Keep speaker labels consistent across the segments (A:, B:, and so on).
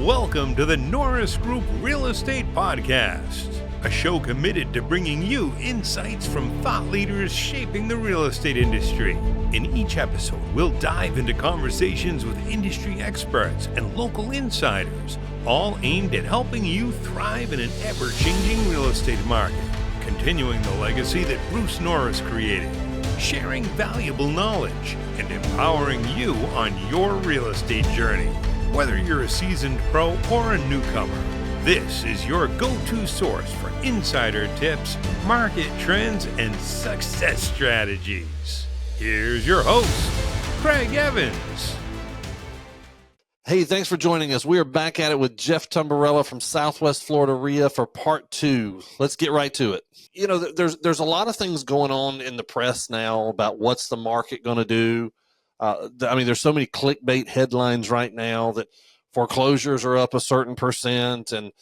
A: Welcome to the Norris Group Real Estate Podcast, a show committed to bringing you insights from thought leaders shaping the real estate industry. In each episode, we'll dive into conversations with industry experts and local insiders, all aimed at helping you thrive in an ever-changing real estate market, continuing the legacy that Bruce Norris created, sharing valuable knowledge, and empowering you on your real estate journey. Whether you're a seasoned pro or a newcomer, this is your go-to source for insider tips, market trends, and success strategies. Here's your host, Craig Evans.
B: Hey, thanks for joining us. We are back at it with Jeff Tumbarello from Southwest Florida RIA for part 2. Let's get right to it. You know, there's a lot of things going on in the press now about what's the market going to do. There's so many clickbait headlines right now that foreclosures are up a certain percent, and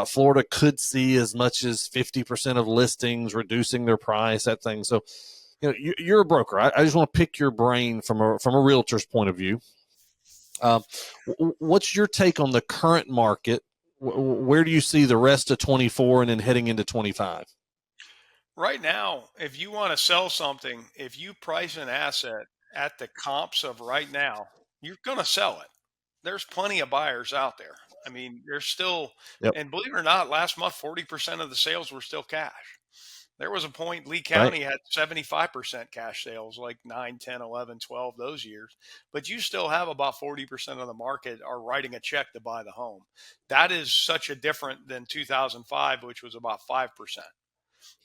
B: Florida could see as much as 50% of listings reducing their price, that thing. So, you know, you're a broker. I just want to pick your brain from a realtor's point of view. What's your take on the current market? Where do you see the rest of 24 and then heading into 25?
C: Right now, if you want to sell something, if you price an asset at the comps of right now, you're going to sell it. There's plenty of buyers out there. I mean, there's still, and believe it or not, last month, 40% of the sales were still cash. There was a point Lee County had 75% cash sales, like 9, 10, 11, 12, those years. But you still have about 40% of the market are writing a check to buy the home. That is such a different than 2005, which was about 5%.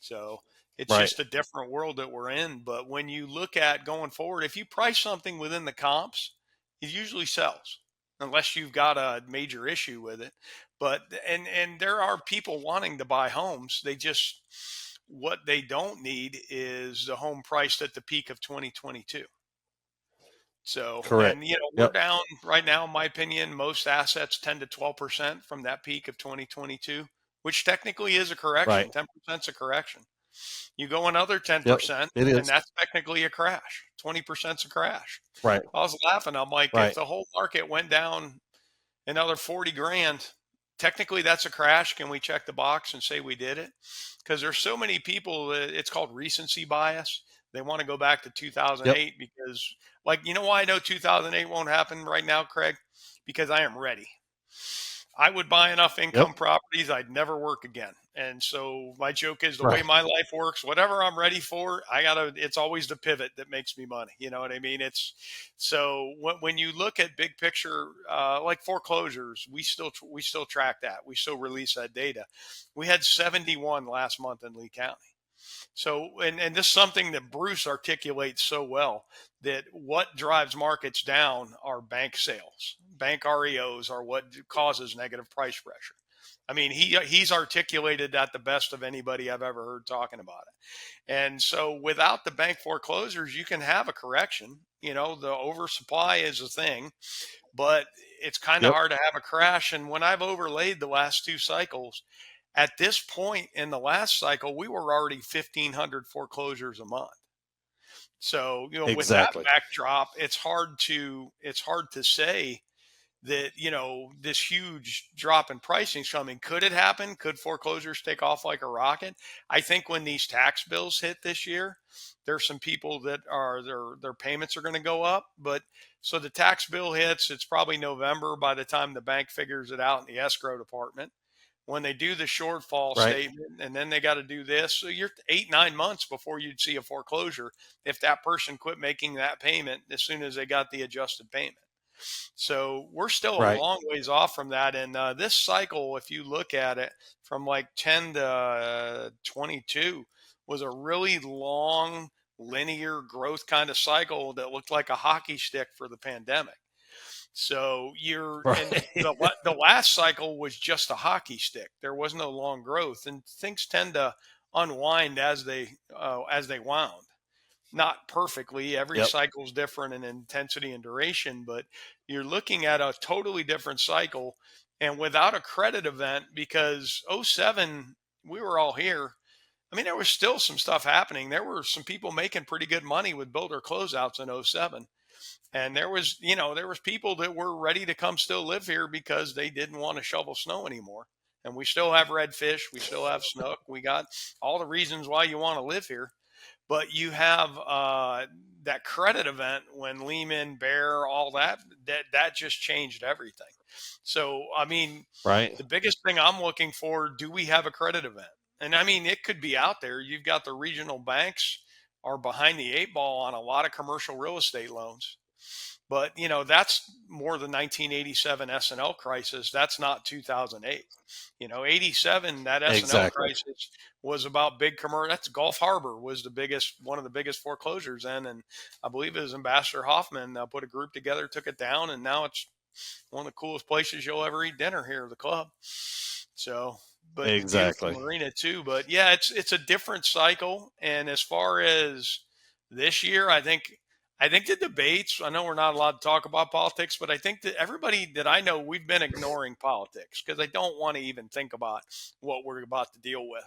C: So it's just a different world that we're in. But when you look at going forward, if you price something within the comps, it usually sells unless you've got a major issue with it. But, and there are people wanting to buy homes. They just, what they don't need is the home priced at the peak of 2022. So,
B: correct.
C: And, you know, we're down right now, in my opinion, most assets 10 to 12% from that peak of 2022, which technically is a correction. 10% is a correction. You go another 10%, and that's technically a crash. 20% is a crash.
B: Right.
C: I was laughing. I'm like, if the whole market went down another 40 grand, technically that's a crash. Can we check the box and say we did it? Because there's so many people, it's called recency bias. They want to go back to 2008 because, like, you know why I know 2008 won't happen right now, Craig? Because I am ready. I would buy enough income properties, I'd never work again. And so my joke is the way my life works, whatever I'm ready for, it's always the pivot that makes me money. You know what I mean? It's so when you look at big picture, like foreclosures, we still track that. We still release that data. We had 71 last month in Lee County. So, and this is something that Bruce articulates so well, that what drives markets down are bank sales. Bank REOs are what causes negative price pressure. I mean, he's articulated that the best of anybody I've ever heard talking about it. And so without the bank foreclosures, you can have a correction. You know, the oversupply is a thing, but it's kind of hard to have a crash. And when I've overlaid the last 2 cycles, at this point in the last cycle, we were already 1,500 foreclosures a month. So, you know, with that backdrop, it's hard to say that, you know, this huge drop in pricing is coming. Could it happen? Could foreclosures take off like a rocket? I think when these tax bills hit this year, there's some people that are their payments are going to go up. But so the tax bill hits, it's probably November by the time the bank figures it out in the escrow department. When they do the shortfall statement, and then they got to do this. So you're 8-9 months before you'd see a foreclosure if that person quit making that payment as soon as they got the adjusted payment. So we're still a long ways off from that. And this cycle, if you look at it from like 10 to 22, was a really long linear growth kind of cycle that looked like a hockey stick for the pandemic. So the last cycle was just a hockey stick. There was no long growth, and things tend to unwind as they wound. Not perfectly. Every cycle is different in intensity and duration, but you're looking at a totally different cycle. And without a credit event, because 07, we were all here. I mean, there was still some stuff happening. There were some people making pretty good money with builder closeouts in 07. And there was people that were ready to come still live here because they didn't want to shovel snow anymore. And we still have redfish. We still have snook. We got all the reasons why you want to live here. But you have that credit event when Lehman, Bear, all that just changed everything. So, I mean,
B: right.
C: The biggest thing I'm looking for, do we have a credit event? And I mean, it could be out there. You've got the regional banks are behind the eight ball on a lot of commercial real estate loans. But, that's more the 1987 S&L crisis. That's not 2008. 87, that S&L
B: Exactly.
C: crisis was about big commercial. That's Gulf Harbor was one of the biggest foreclosures then. And I believe it was Ambassador Hoffman put a group together, took it down, and now it's one of the coolest places you'll ever eat dinner here, the club. So, but
B: Exactly.
C: beautiful marina too. But yeah, it's a different cycle. And as far as this year, I think the debates, I know we're not allowed to talk about politics, but I think that everybody that I know, we've been ignoring politics because I don't want to even think about what we're about to deal with.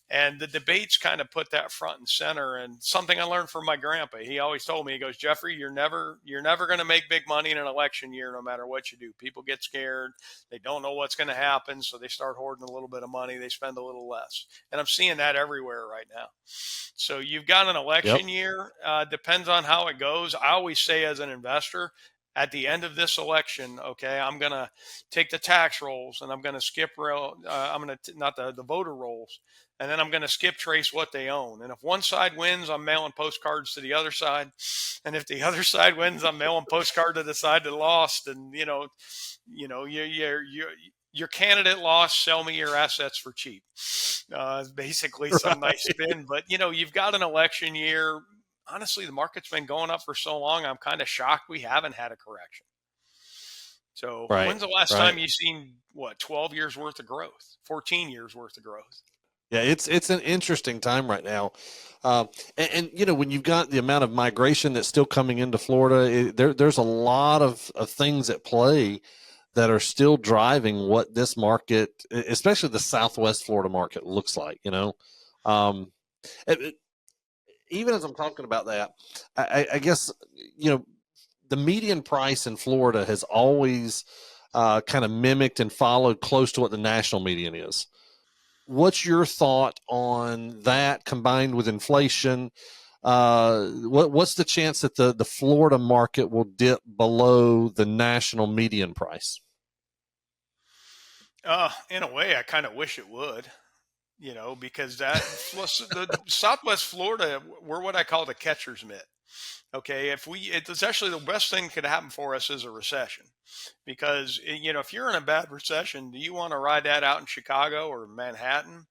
C: And the debates kind of put that front and center. And something I learned from my grandpa, he always told me, he goes, Jeffrey, you're never going to make big money in an election year, no matter what you do. People get scared. They don't know what's going to happen. So they start hoarding a little bit of money. They spend a little less. And I'm seeing that everywhere right now. So you've got an election year. Depends on how it goes. I always say as an investor, at the end of this election, okay, I'm going to take the tax rolls and I'm going to skip not the voter rolls. And then I'm going to skip trace what they own. And if one side wins, I'm mailing postcards to the other side. And if the other side wins, I'm mailing postcard to the side that lost. And, your candidate lost, sell me your assets for cheap. Basically some nice spin. But, you've got an election year. Honestly, the market's been going up for so long, I'm kind of shocked we haven't had a correction. So when's the last time you've seen, 12 years worth of growth, 14 years worth of growth?
B: Yeah, it's an interesting time right now. And when you've got the amount of migration that's still coming into Florida, there's a lot of things at play that are still driving what this market, especially the Southwest Florida market, looks like, even as I'm talking about that, I guess, the median price in Florida has always kind of mimicked and followed close to what the national median is. What's your thought on that combined with inflation? What's the chance that the Florida market will dip below the national median price?
C: In a way, I kind of wish it would, because the Southwest Florida, we're what I call the catcher's mitt. Okay, it's actually the best thing that could happen for us is a recession, because if you're in a bad recession, do you want to ride that out in Chicago or Manhattan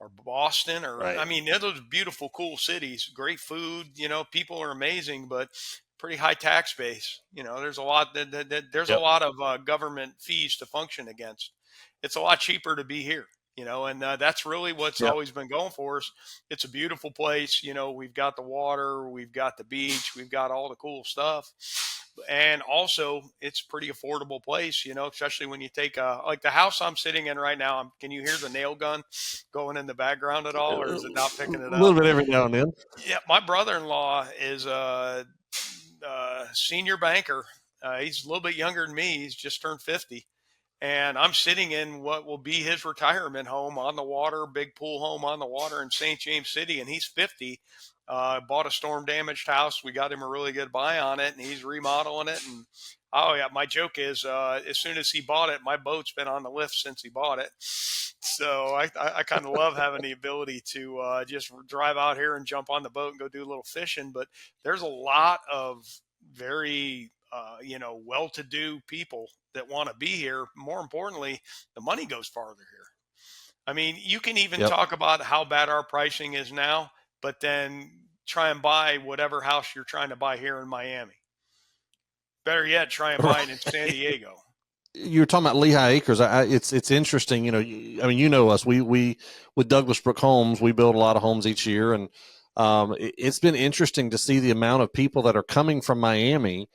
C: or Boston or
B: Right.
C: I mean, those beautiful, cool cities, great food, people are amazing, but pretty high tax base. There's a lot there's a lot of government fees to function against. It's a lot cheaper to be here. And that's really what's always been going for us. It's a beautiful place. We've got the water, we've got the beach, we've got all the cool stuff. And also it's a pretty affordable place, especially when you take like the house I'm sitting in right now. Can you hear the nail gun going in the background at all, or is it not picking it up?
B: A little bit every now and then.
C: Yeah. My brother-in-law is a senior banker. He's a little bit younger than me. He's just turned 50. And I'm sitting in what will be his retirement home on the water, big pool home on the water in St. James City. And he's 50, bought a storm damaged house. We got him a really good buy on it and he's remodeling it. And my joke is as soon as he bought it, my boat's been on the lift since he bought it. So I kind of love having the ability to just drive out here and jump on the boat and go do a little fishing. But there's a lot of very well-to-do people that want to be here. More importantly, the money goes farther here. I mean, you can even talk about how bad our pricing is now, but then try and buy whatever house you're trying to buy here in Miami. Better yet, try and buy it in San Diego.
B: You were talking about Lehigh Acres. It's interesting. Us. We with Douglas Brook Homes, we build a lot of homes each year, and it's been interesting to see the amount of people that are coming from Miami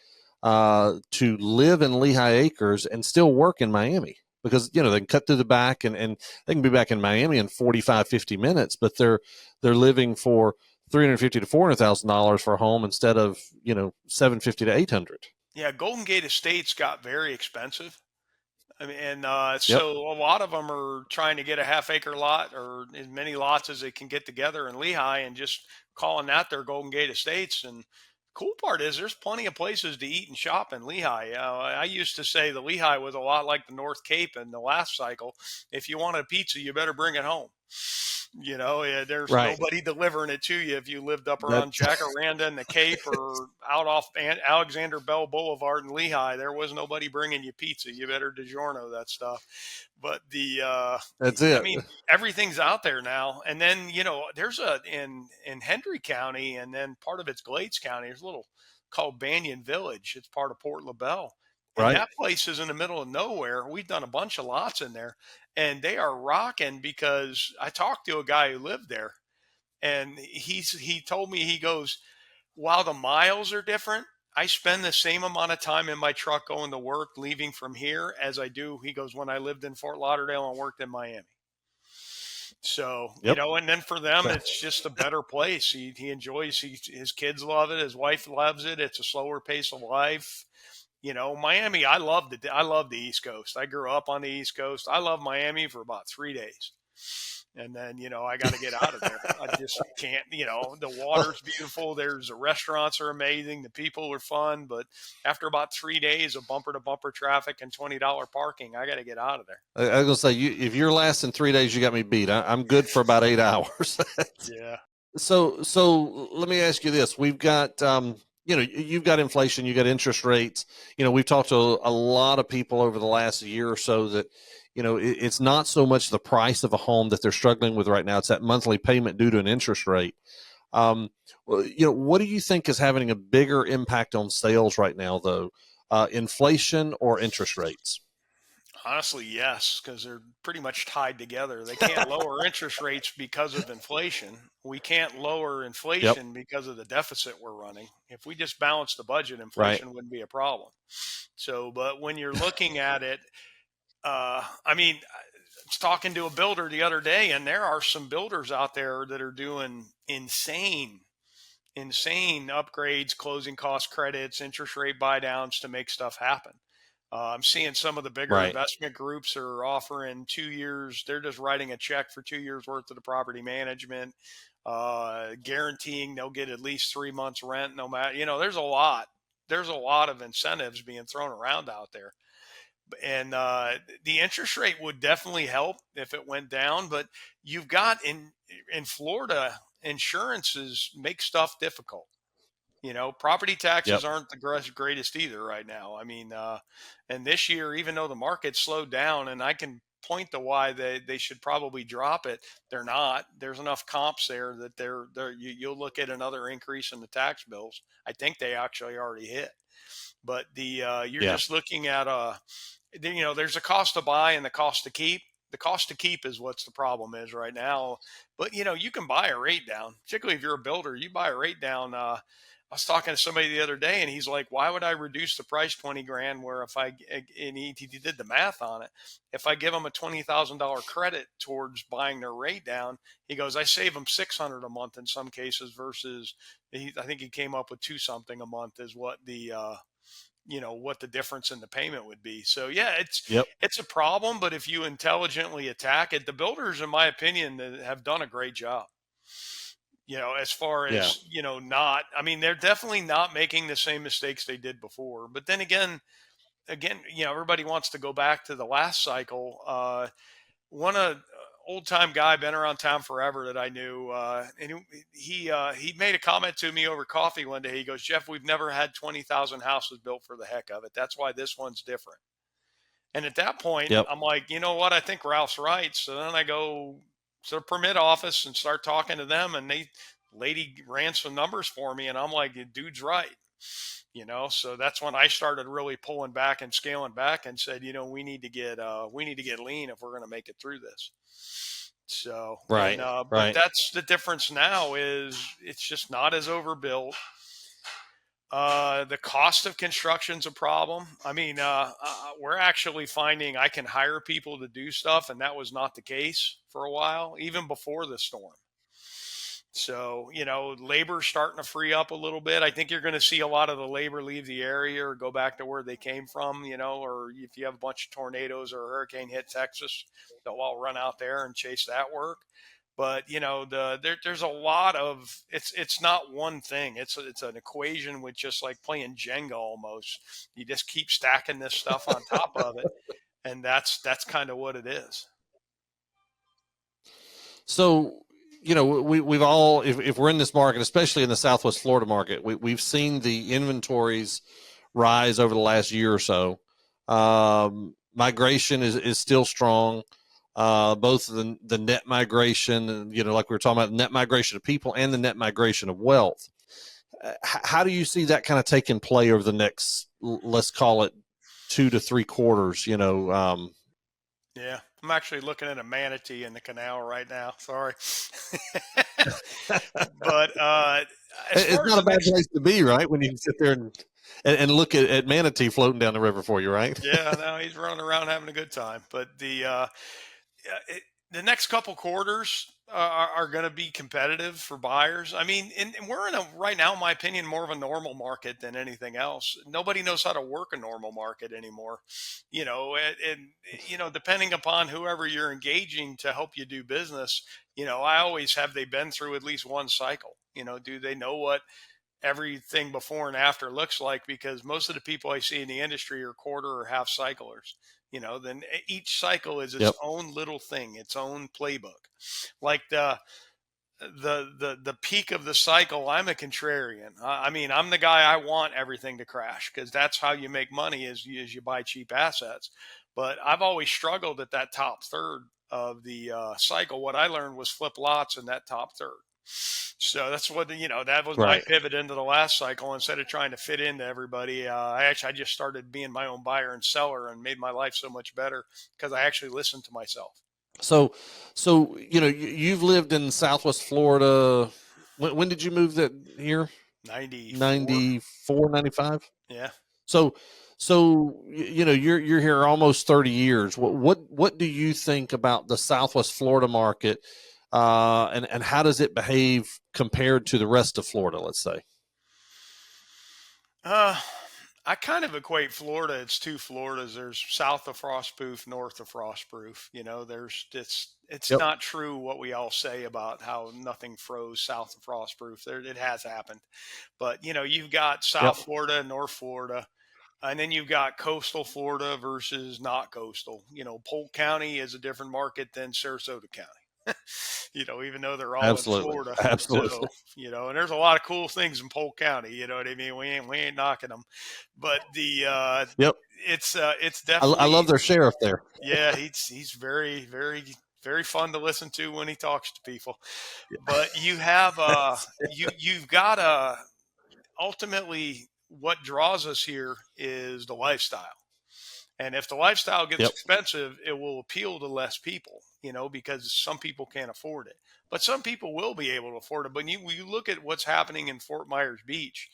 B: to live in Lehigh Acres and still work in Miami, because they can cut through the back and they can be back in Miami in 45, 50 minutes, but they're living for $350,000 to $400,000 for a home instead of, $750,000 to $800,000.
C: Yeah, Golden Gate Estates got very expensive. I mean, and
B: Yep.
C: so a lot of them are trying to get a half-acre lot or as many lots as they can get together in Lehigh and just calling that their Golden Gate Estates. And cool part is there's plenty of places to eat and shop in Lehigh. I used to say the Lehigh was a lot like the North Cape in the last cycle. If you want a pizza, you better bring it home. There's
B: Right.
C: nobody delivering it to you if you lived up around
B: That's
C: Jacaranda in the Cape or out off Alexander Bell Boulevard in Lehigh. There was nobody bringing you pizza. You better DiGiorno that stuff. But
B: that's
C: I
B: it.
C: mean, everything's out there now. And then there's in Hendry County, and then part of it's Glades County. There's a little called Banyan Village. It's part of Port LaBelle. And
B: Right.
C: that place is in the middle of nowhere. We've done a bunch of lots in there, and they are rocking because I talked to a guy who lived there, and he told me, he goes, while the miles are different, I spend the same amount of time in my truck going to work, leaving from here as I do. He goes, when I lived in Fort Lauderdale and worked in Miami. So,
B: Yep.
C: And then for them, it's just a better place. He enjoys, his kids love it. His wife loves it. It's a slower pace of life. Miami, I love the East Coast. I grew up on the East Coast. I love Miami for about 3 days. And then, I got to get out of there. I just can't, the water's beautiful. The restaurants are amazing. The people are fun. But after about 3 days of bumper to bumper traffic and $20 parking, I got to get out of there.
B: I was going to say, if you're lasting 3 days, you got me beat. I'm good for about 8 hours.
C: Yeah.
B: So let me ask you this. We've got, you've got inflation, you got interest rates. We've talked to a lot of people over the last year or so that, it's not so much the price of a home that they're struggling with right now. It's that monthly payment due to an interest rate. What do you think is having a bigger impact on sales right now, though? Inflation or interest rates?
C: Honestly, yes, because they're pretty much tied together. They can't lower interest rates because of inflation. We can't lower inflation because of the deficit we're running. If we just balance the budget, inflation wouldn't be a problem. So, but when you're looking at it, I was talking to a builder the other day, and there are some builders out there that are doing insane upgrades, closing cost credits, interest rate buy downs to make stuff happen. I'm seeing some of the bigger investment groups are offering 2 years. They're just writing a check for 2 years worth of the property management, guaranteeing they'll get at least 3 months rent. No matter, there's a lot of incentives being thrown around out there. And the interest rate would definitely help if it went down. But you've got in Florida, insurances make stuff difficult. Property taxes aren't the greatest either right now. And this year, even though the market slowed down, and I can point to why they should probably drop it, they're not. There's enough comps there that you'll look at another increase in the tax bills. I think they actually already hit. But you're just looking at there's a cost to buy and the cost to keep. The cost to keep is what's the problem is right now. But you can buy a rate down, particularly if you're a builder. You buy a rate down. I was talking to somebody the other day, and he's like, "Why would I reduce the price $20,000? Where if he did the math on it, if I give them a $20,000 credit towards buying their rate down, he goes, I save them $600 a month in some cases versus I think he came up with $2 something a month is what what the difference in the payment would be. So it's a problem, but if you intelligently attack it, the builders, in my opinion, have done a great job. As far as, they're definitely not making the same mistakes they did before. But then again, everybody wants to go back to the last cycle. One old time guy, been around town forever that I knew, and he made a comment to me over coffee one day. He goes, Jeff, we've never had 20,000 houses built for the heck of it. That's why this one's different. And at that point, I'm like, you know what? I think Ralph's right. So then I go to the permit office and start talking to them, and lady ran some numbers for me, and I'm like, dude's right. So that's when I started really pulling back and scaling back and said, we need to get lean if we're going to make it through this. So, but that's the difference now is it's just not as overbuilt. The cost of construction's a problem. We're actually finding I can hire people to do stuff, and that was not the case for a while, even before the storm. So, labor's starting to free up a little bit. I think you're going to see a lot of the labor leave the area or go back to where they came from, or if you have a bunch of tornadoes or a hurricane hit Texas, they'll all run out there and chase that work. But, there's a lot of, it's not one thing. It's an equation with just like playing Jenga almost. You just keep stacking this stuff on top of it. And that's kind of what it is.
B: So, we've all, if we're in this market, especially in the Southwest Florida market, we've seen the inventories rise over the last year or so. Migration is still strong. Both the net migration, like we were talking about, net migration of people and the net migration of wealth. How do you see that kind of taking play over the next, let's call it 2 to 3 quarters?
C: Yeah, I'm actually looking at a manatee in the canal right now. Sorry. But
B: it's not a bad place to be, right? When you can sit there and look at manatee floating down the river for you, right?
C: Yeah, no, he's running around having a good time. But the next couple quarters are going to be competitive for buyers. I mean, and we're in right now, in my opinion, more of a normal market than anything else. Nobody knows how to work a normal market anymore, and depending upon whoever you're engaging to help you do business, I always have they been through at least one cycle? Do they know what everything before and after looks like? Because most of the people I see in the industry are quarter or half cyclers. Then each cycle is its own little thing, its own playbook. Like the peak of the cycle, I'm a contrarian. I mean, I'm the guy, I want everything to crash because that's how you make money is you buy cheap assets. But I've always struggled at that top third of the cycle. What I learned was flip lots in that top third. So that's what, that was my pivot into the last cycle. Instead of trying to fit into everybody, I just started being my own buyer and seller and made my life so much better because I actually listened to myself.
B: So, you've lived in Southwest Florida. When did you move here? 94, 95.
C: Yeah.
B: So, you're here almost 30 years. What do you think about the Southwest Florida market? And how does it behave compared to the rest of Florida, let's say?
C: I kind of equate Florida. It's two Floridas. There's south of Frostproof, north of Frostproof. It's not true what we all say about how nothing froze south of Frostproof. It has happened. But, you've got South Florida, North Florida, and then you've got coastal Florida versus not coastal. Polk County is a different market than Sarasota County. Even though they're all in Florida.
B: Absolutely.
C: So, and there's a lot of cool things in Polk County, you know what I mean? We ain't knocking them, but it's definitely,
B: I love their sheriff there.
C: Yeah. He's very, very, very fun to listen to when he talks to people, but you have, you've got ultimately what draws us here is the lifestyle. And if the lifestyle gets expensive, it will appeal to less people, because some people can't afford it. But some people will be able to afford it. But when you look at what's happening in Fort Myers Beach,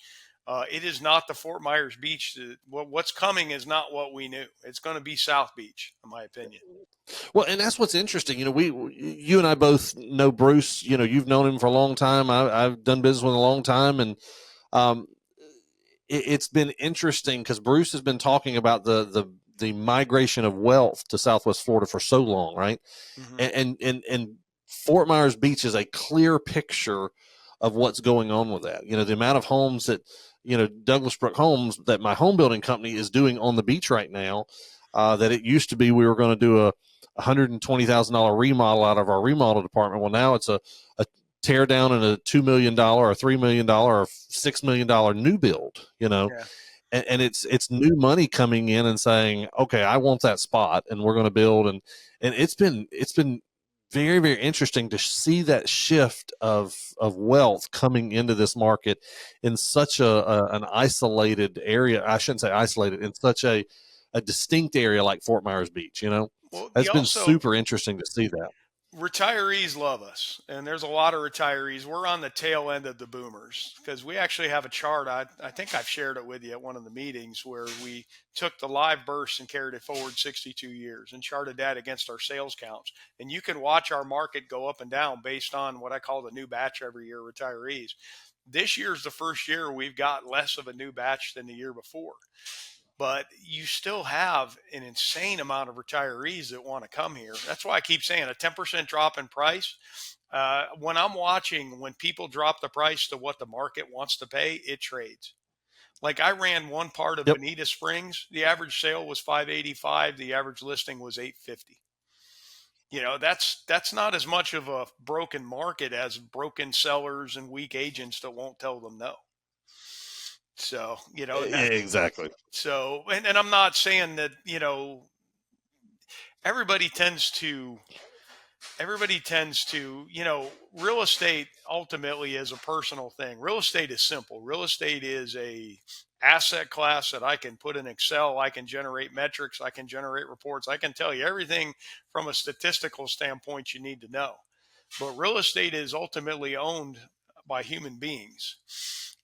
C: it is not the Fort Myers Beach. What's coming is not what we knew. It's going to be South Beach, in my opinion.
B: Well, and that's what's interesting. You and I both know Bruce. You've known him for a long time. I've done business with him a long time. And it's been interesting because Bruce has been talking about the migration of wealth to Southwest Florida for so long, right? Mm-hmm. And Fort Myers Beach is a clear picture of what's going on with that. The amount of homes that, Douglas Brook Homes, that my home building company is doing on the beach right now, that it used to be we were going to do a $120,000 remodel out of our remodel department. Well, now it's a tear down and a $2 million or $3 million or $6 million new build, Yeah. And it's new money coming in and saying, okay, I want that spot and we're going to build. And it's been very, very interesting to see that shift of wealth coming into this market in such an isolated area. I shouldn't say isolated, in such a distinct area like Fort Myers Beach, Well, it's been super interesting to see that.
C: Retirees love us, and there's a lot of retirees. We're on the tail end of the boomers because we actually have a chart. I think I've shared it with you at one of the meetings where we took the live burst and carried it forward 62 years and charted that against our sales counts. And you can watch our market go up and down based on what I call the new batch every year retirees. This year's the first year we've got less of a new batch than the year before. But you still have an insane amount of retirees that want to come here. That's why I keep saying a 10% drop in price. When I'm watching, when people drop the price to what the market wants to pay, it trades. Like I ran one part of
B: Yep.
C: Bonita Springs. The average sale was 585. The average listing was 850. That's not as much of a broken market as broken sellers and weak agents that won't tell them no. So,
B: Exactly.
C: so, and I'm not saying that, everybody tends to, real estate ultimately is a personal thing. Real estate is simple. Real estate is a asset class that I can put in Excel. I can generate metrics. I can generate reports. I can tell you everything from a statistical standpoint you need to know. But real estate is ultimately owned by human beings,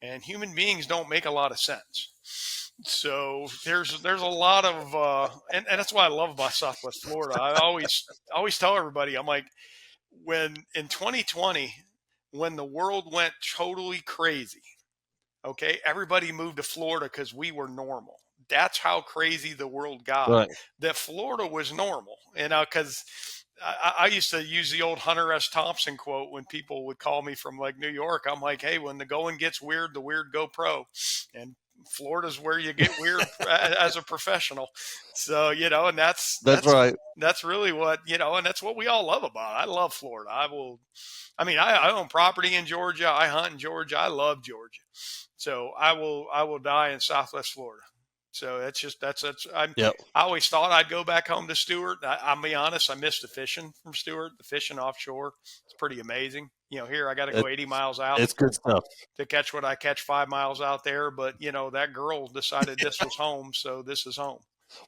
C: and human beings don't make a lot of sense. So there's a lot of and that's why I love about Southwest Florida. I always tell everybody, I'm like, when in 2020, when the world went totally crazy, okay, everybody moved to Florida because we were normal. That's how crazy the world got.
B: Right.
C: That Florida was normal, because I used to use the old Hunter S. Thompson quote when people would call me from like New York. I'm like, hey, when the going gets weird, the weird go pro. And Florida's where you get weird as a professional. So, and that's
B: right.
C: That's really what, and that's what we all love about it. I love Florida. I own property in Georgia. I hunt in Georgia. I love Georgia. So I will die in Southwest Florida. So
B: Yep.
C: I always thought I'd go back home to Stuart. I'll be honest, I missed the fishing from Stuart. The fishing offshore, it's pretty amazing. Here I got to go 80 miles out.
B: It's good stuff
C: to catch what I catch 5 miles out there. But that girl decided this was home, so this is home.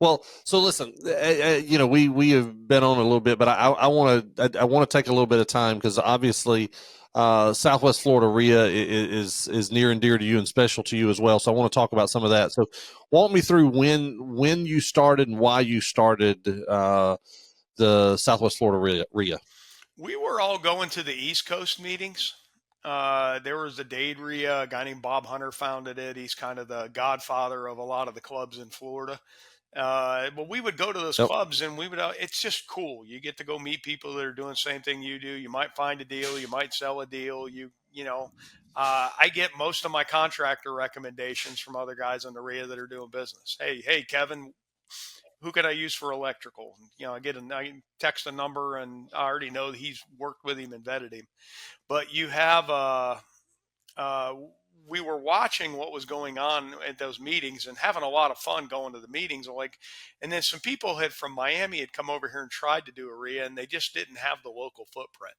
B: Well, so listen, we have been on a little bit, but I want to take a little bit of time because obviously Southwest Florida RIA is near and dear to you and special to you as well. So I want to talk about some of that. So walk me through when you started and why you started the Southwest Florida RIA.
C: We were all going to the East Coast meetings. There was a Dade RIA, a guy named Bob Hunter founded it. He's kind of the godfather of a lot of the clubs in Florida. But we would go to those clubs and it's just cool. You get to go meet people that are doing the same thing you do. You might find a deal, you might sell a deal. I get most of my contractor recommendations from other guys on the RIA that are doing business. Hey, Kevin, who could I use for electrical? I text a number and I already know that he's worked with him and vetted him. But you have, we were watching what was going on at those meetings and having a lot of fun going to the meetings. And then some people from Miami had come over here and tried to do a RIA, and they just didn't have the local footprint.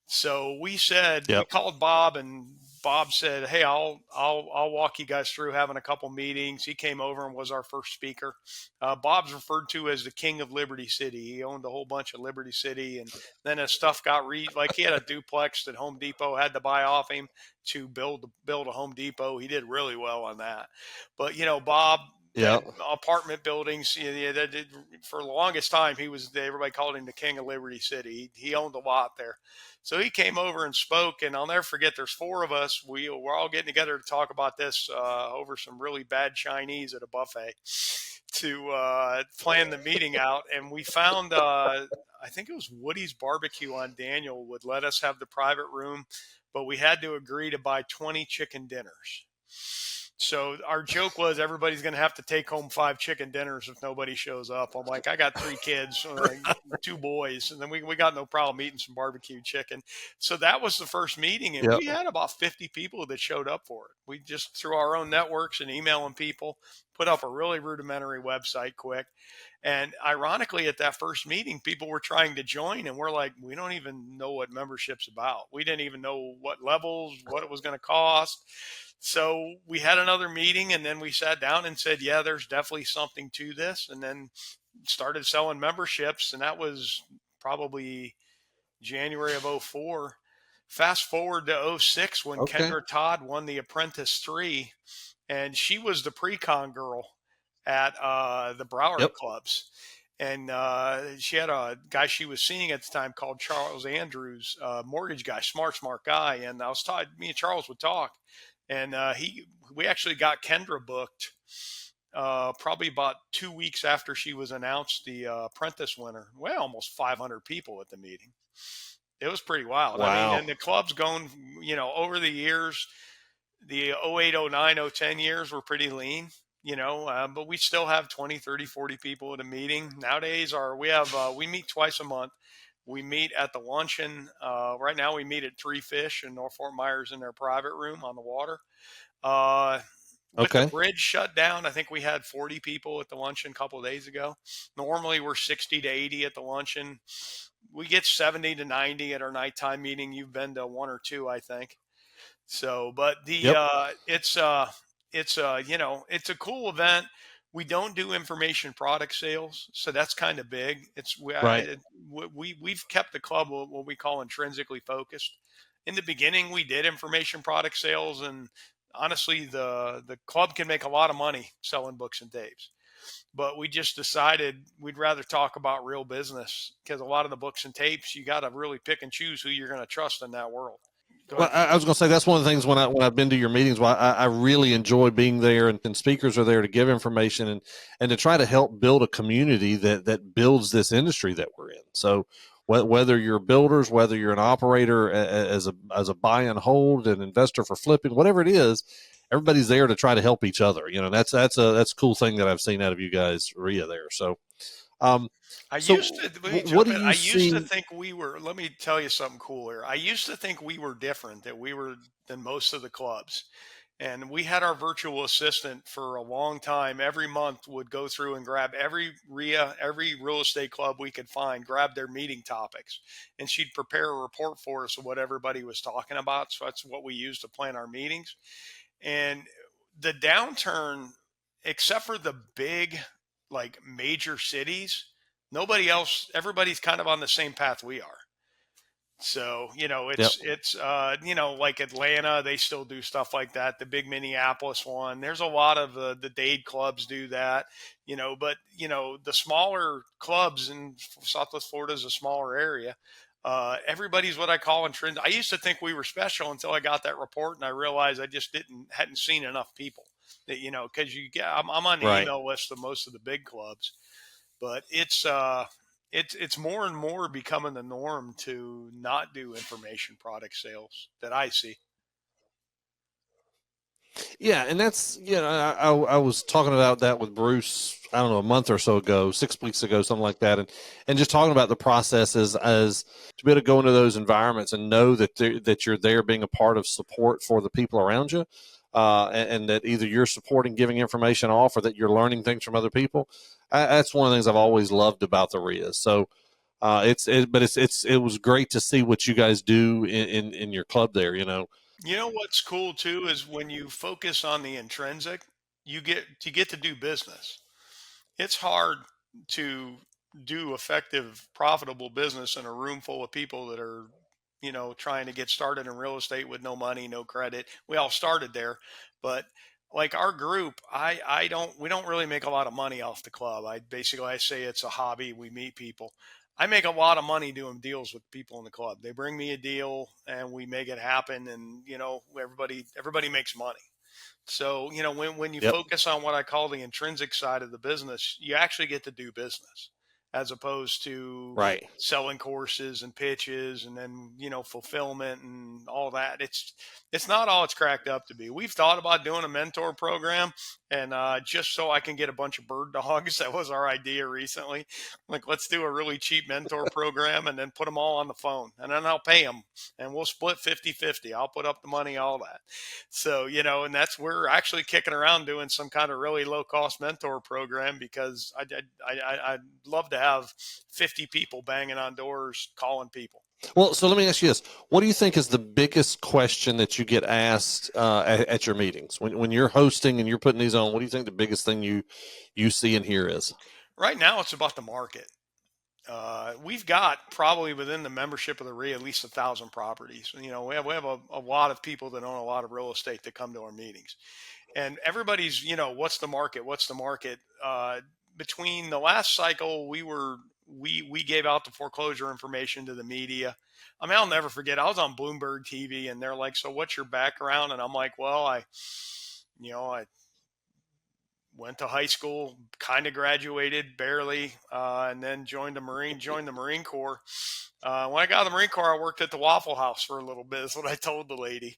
C: So we said, we called Bob, and Bob said, hey, I'll walk you guys through having a couple meetings. He came over and was our first speaker. Bob's referred to as the king of Liberty City. He owned a whole bunch of Liberty City. And then as stuff got he had a duplex that Home Depot had to buy off him to build a Home Depot. He did really well on that. But, Bob, apartment buildings, for the longest time, everybody called him the king of Liberty City. He owned a lot there. So he came over and spoke, and I'll never forget, there's 4 of us. We're all getting together to talk about this over some really bad Chinese at a buffet to plan the meeting out. And we found, I think it was Woody's Barbecue on Daniel would let us have the private room, but we had to agree to buy 20 chicken dinners. So our joke was everybody's going to have to take home 5 chicken dinners if nobody shows up. I'm like, I got 3 kids, 2 boys, and then we got no problem eating some barbecue chicken. So that was the first meeting, and we had about 50 people that showed up for it. We just, through our own networks and emailing people, put up a really rudimentary website quick. And ironically, at that first meeting, people were trying to join, and we're like, we don't even know what membership's about. We didn't even know what levels, what it was going to cost. So we had another meeting, and then we sat down and said, yeah, there's definitely something to this. And then started selling memberships. And that was probably January of '04. Fast forward to '06 when
B: Okay.
C: Kendra Todd won the Apprentice 3, and she was the pre-con girl at the Broward
B: Yep.
C: clubs. And she had a guy she was seeing at the time called Charles Andrews, mortgage guy, smart guy. And I was taught, me and Charles would talk, and we actually got Kendra booked probably about 2 weeks after she was announced the Apprentice winner. Well, almost 500 people at the meeting. It was pretty wild.
B: Wow.
C: I mean, and the club's going, over the years, the '08, '09, '10 years were pretty lean, but we still have 20, 30, 40 people at a meeting. Nowadays, we meet twice a month. We meet at the luncheon. Right now, we meet at Three Fish in North Fort Myers in their private room on the water. With the bridge shut down, I think we had 40 people at the luncheon a couple of days ago. Normally, we're 60 to 80 at the luncheon. We get 70 to 90 at our nighttime meeting. You've been to one or two, I think. So, but it's a cool event. We don't do information product sales, so that's kind of big. We've kept the club what we call intrinsically focused. In the beginning, we did information product sales, and honestly, the club can make a lot of money selling books and tapes. But we just decided we'd rather talk about real business, because a lot of the books and tapes, you got to really pick and choose who you're going to trust in that world.
B: Well, I was going to say that's one of the things when I've been to your meetings, I really enjoy being there, and speakers are there to give information and to try to help build a community that builds this industry that we're in. So whether you're builders, whether you're an operator as a buy and hold, an investor for flipping, whatever it is, everybody's there to try to help each other. That's a cool thing that I've seen out of you guys, RIA there. So,
C: I used to think we were, let me tell you something cool here. I used to think we were different, that we were than most of the clubs. And we had our virtual assistant for a long time. Every month would go through and grab every RIA, every real estate club we could find, grab their meeting topics. And she'd prepare a report for us of what everybody was talking about. So that's what we used to plan our meetings. And the downturn, except for the big, like major cities, nobody else, everybody's kind of on the same path we are. So, it's like Atlanta, they still do stuff like that. The big Minneapolis one, there's a lot of the Dade clubs do that, but the smaller clubs in Southwest Florida is a smaller area. Everybody's what I call intrinsic. I used to think we were special until I got that report, and I realized I just hadn't seen enough people that, cause I'm on the email list of most of the big clubs, but it's more and more becoming the norm to not do information product sales that I see.
B: Yeah, and that's, I was talking about that with Bruce, I don't know, a month or so ago, 6 weeks ago, something like that, and just talking about the processes as to be able to go into those environments and know that you're there being a part of support for the people around you, and that either you're supporting giving information off or that you're learning things from other people. That's one of the things I've always loved about the RIAs. So it was great to see what you guys do in your club there.
C: What's cool too is when you focus on the intrinsic, you get to do business. It's hard to do effective, profitable business in a room full of people that are, trying to get started in real estate with no money, no credit. We all started there, but like our group, we don't really make a lot of money off the club. I say it's a hobby. We meet people. I make a lot of money doing deals with people in the club. They bring me a deal and we make it happen, and everybody makes money. So, when you focus on what I call the intrinsic side of the business, you actually get to do business as opposed to selling courses and pitches and then, fulfillment and all that. It's not all it's cracked up to be. We've thought about doing a mentor program, and just so I can get a bunch of bird dogs, that was our idea recently. Like, let's do a really cheap mentor program and then put them all on the phone, and then I'll pay them and we'll split 50-50. I'll put up the money, all that. So, and we're actually kicking around doing some kind of really low cost mentor program, because I'd love to have 50 people banging on doors, calling people.
B: Well, so let me ask you this. What do you think is the biggest question that you get asked at your meetings? When you're hosting and you're putting these on, what do you think the biggest thing you see and hear is?
C: Right now, it's about the market. We've got probably within the membership of the REIA at least 1,000 properties. We have a lot of people that own a lot of real estate that come to our meetings, and everybody's, what's the market? What's the market? Between the last cycle, we gave out the foreclosure information to the media. I mean, I'll never forget. I was on Bloomberg TV, and they're like, "So what's your background?" And I'm like, "Well, I went to high school, kind of graduated barely, and then joined the Marine Corps. When I got out of the Marine Corps, I worked at the Waffle House for a little bit," is what I told the lady.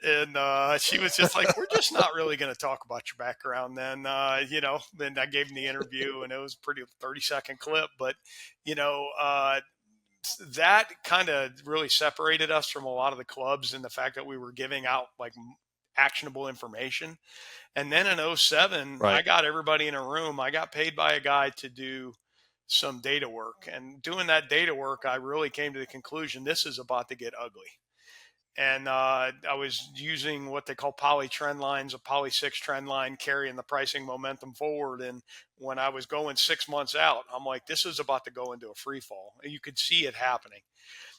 C: And she was just like, "We're just not really going to talk about your background." Then, then I gave him the interview, and it was a pretty 30-second clip. But, that kind of really separated us from a lot of the clubs, and the fact that we were giving out like actionable information. And then in 2007,
B: Right.
C: I got everybody in a room. I got paid by a guy to do some data work. And doing that data work, I really came to the conclusion this is about to get ugly. And I was using what they call poly trend lines, a poly 6 trend line, carrying the pricing momentum forward. And when I was going 6 months out, I'm like, this is about to go into a free fall. You could see it happening.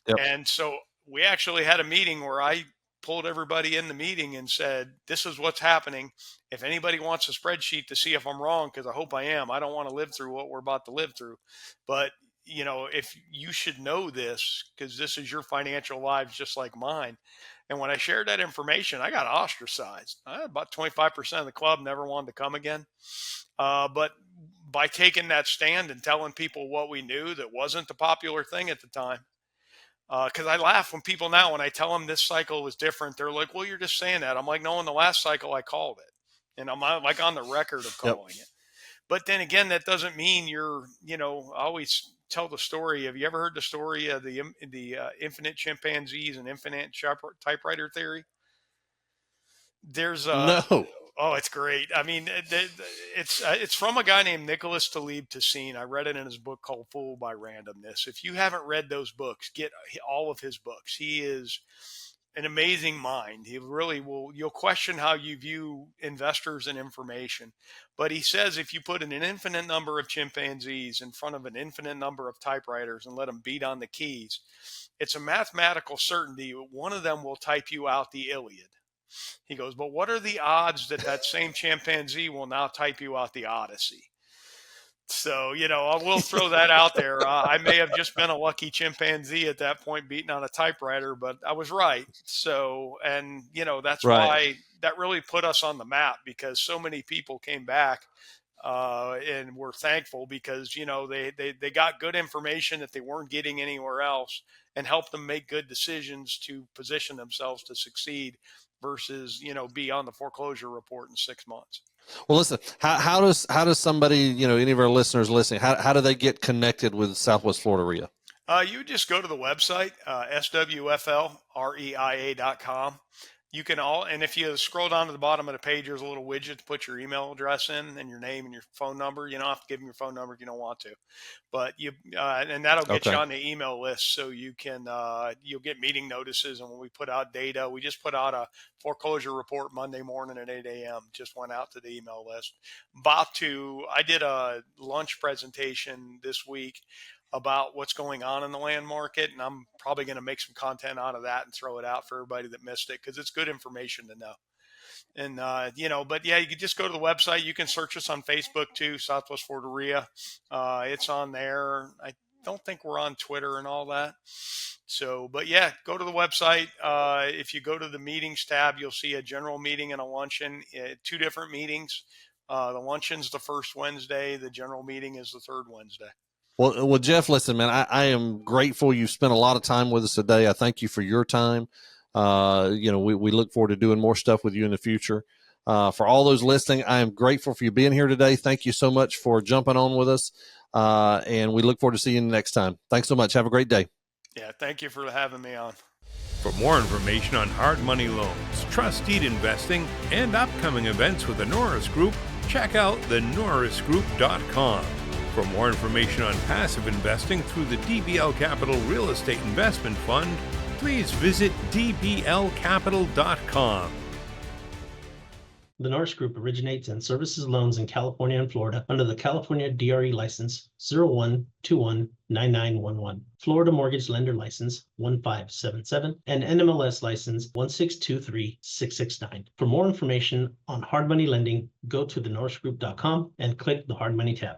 B: Yep.
C: And so we actually had a meeting where I pulled everybody in the meeting and said, this is what's happening. If anybody wants a spreadsheet to see if I'm wrong, because I hope I am, I don't want to live through what we're about to live through. But if you should know this, because this is your financial lives just like mine. And when I shared that information, I got ostracized. About 25% of the club never wanted to come again. But by taking that stand and telling people what we knew, that wasn't the popular thing at the time. Because I laugh when people now, when I tell them this cycle was different, they're like, "Well, you're just saying that." I'm like, "No, in the last cycle, I called it. And I'm like on the record of calling it." But then again, that doesn't mean you're, I always tell the story. Have you ever heard the story of the infinite chimpanzees and infinite typewriter theory? There's
B: No.
C: Oh, it's great. I mean, it's from a guy named Nicholas Talib Tassin. I read it in his book called Fooled by Randomness. If you haven't read those books, get all of his books. He is an amazing mind. He really will. You'll question how you view investors and information. But he says if you put an infinite number of chimpanzees in front of an infinite number of typewriters and let them beat on the keys, it's a mathematical certainty one of them will type you out the Iliad. He goes, but what are the odds that same chimpanzee will now type you out the Odyssey? So, I will throw that out there. I may have just been a lucky chimpanzee at that point beating on a typewriter, but I was right. So, and, that's
B: Right.
C: why that really put us on the map, because so many people came back and were thankful because, they got good information that they weren't getting anywhere else and helped them make good decisions to position themselves to succeed versus, be on the foreclosure report in 6 months.
B: Well, listen, how does somebody, any of our listeners listening, how do they get connected with Southwest Florida REIA?
C: You just go to the website, SWFLREIA.com. You can and if you scroll down to the bottom of the page, there's a little widget to put your email address in and your name and your phone number. You don't have to give them your phone number if you don't want to, but and that'll get you on the email list. So you can, you'll get meeting notices. And when we put out data, we just put out a foreclosure report Monday morning at 8 a.m. Just went out to the email list. I did a lunch presentation this week about what's going on in the land market. And I'm probably going to make some content out of that and throw it out for everybody that missed it, because it's good information to know. And, but yeah, you can just go to the website. You can search us on Facebook too, Southwest Florida REIA. It's on there. I don't think we're on Twitter and all that. So, but yeah, go to the website. If you go to the meetings tab, you'll see a general meeting and a luncheon, 2 different meetings. The luncheon's the first Wednesday. The general meeting is the third Wednesday.
B: Well, Jeff, listen, man, I am grateful you spent a lot of time with us today. I thank you for your time. We look forward to doing more stuff with you in the future. For all those listening, I am grateful for you being here today. Thank you so much for jumping on with us. And we look forward to seeing you next time. Thanks so much. Have a great day.
C: Yeah, thank you for having me on.
A: For more information on hard money loans, trust deed investing, and upcoming events with the Norris Group, check out thenorrisgroup.com. For more information on passive investing through the DBL Capital Real Estate Investment Fund, please visit dblcapital.com.
D: The Norris Group originates and services loans in California and Florida under the California DRE license 01219911, Florida Mortgage Lender license 1577, and NMLS license 1623669. For more information on hard money lending, go to thenorrisgroup.com and click the hard money tab.